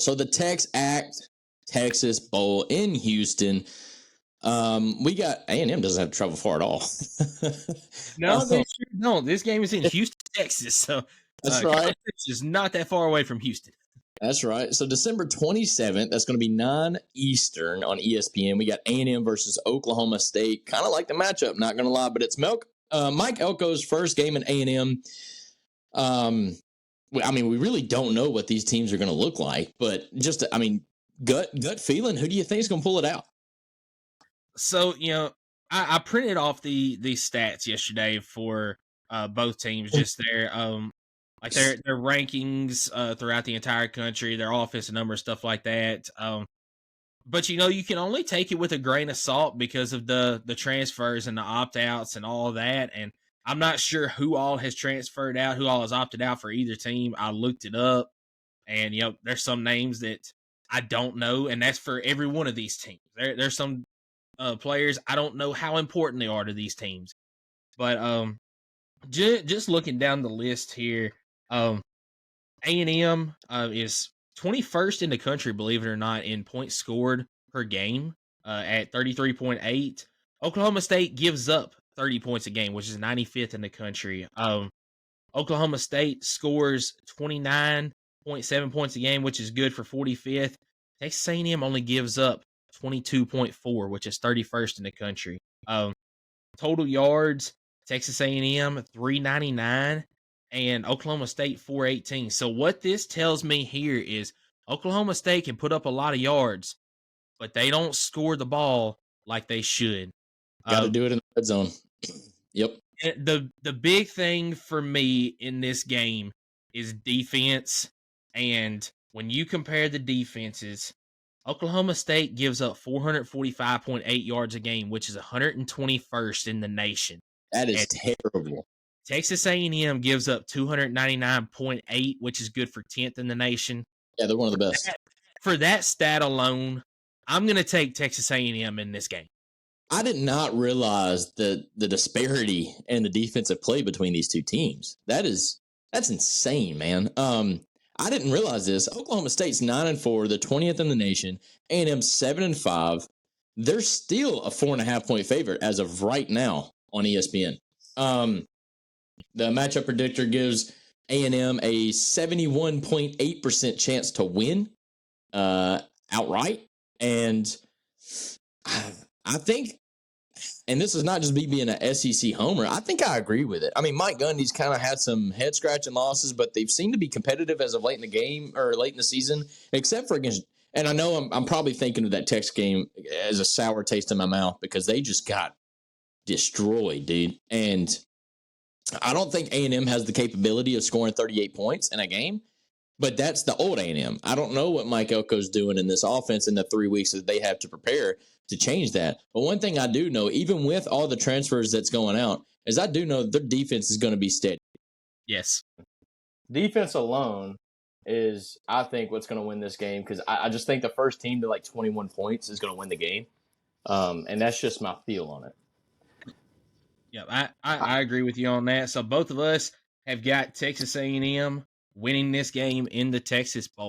So the Texas Bowl in Houston. We got A&M doesn't have to travel far at all. No, they sure don't. This game is in Houston, Texas, so that's right. Texas is not that far away from Houston. That's right. So December 27th, that's going to be 9 Eastern on ESPN. We got A&M versus Oklahoma State. Kind of like the matchup, not going to lie, but it's Mike Elko's first game in A&M. I mean, we really don't know what these teams are going to look like, but just, I mean, gut feeling, who do you think is going to pull it out? So, I printed off the stats yesterday for both teams, just their like their rankings throughout the entire country, their offensive numbers, stuff like that. But you can only take it with a grain of salt because of the transfers and the opt-outs and all of that. And I'm not sure who all has transferred out, who all has opted out for either team. I looked it up, and there's some names that I don't know, and that's for every one of these teams. There's some players I don't know how important they are to these teams, but just looking down the list here, A&M is 21st in the country, believe it or not, in points scored per game at 33.8. Oklahoma State gives up 30 points a game, which is 95th in the country. Oklahoma State scores 29.7 points a game, which is good for 45th. Texas A&M only gives up 22.4, which is 31st in the country. Total yards, Texas A&M 399 and Oklahoma State 418. So what this tells me here is Oklahoma State can put up a lot of yards, but they don't score the ball like they should. Got to do it in the red zone. Yep. The big thing for me in this game is defense, and when you compare the defenses, Oklahoma State gives up 445.8 yards a game, which is 121st in the nation. That is terrible. Texas A&M gives up 299.8, which is good for 10th in the nation. Yeah, they're one of the best. For that stat alone, I'm going to take Texas A&M in this game. I did not realize the disparity in the defensive play between these two teams. That's insane, man. I didn't realize this. Oklahoma State's 9-4, the 20th in the nation. A&M 7-5. They're still a 4.5 point favorite as of right now on ESPN. The matchup predictor gives A&M a 71.8% chance to win outright, and I think, and this is not just me being an SEC homer, I think I agree with it. I mean, Mike Gundy's kind of had some head-scratching losses, but they've seemed to be competitive as of late in the game or late in the season, except for against, and I know I'm probably thinking of that Texas game as a sour taste in my mouth because they just got destroyed, dude. And I don't think A&M has the capability of scoring 38 points in a game, but that's the old A&M. I don't know what Mike Elko's doing in this offense in the 3 weeks that they have to prepare to change that. But one thing I do know, even with all the transfers that's going out, is I do know their defense is going to be steady. Yes. Defense alone is, I think, what's going to win this game because I just think the first team to like 21 points is going to win the game. And that's just my feel on it. Yeah, I agree with you on that. So both of us have got Texas A&M winning this game in the Texas Bowl.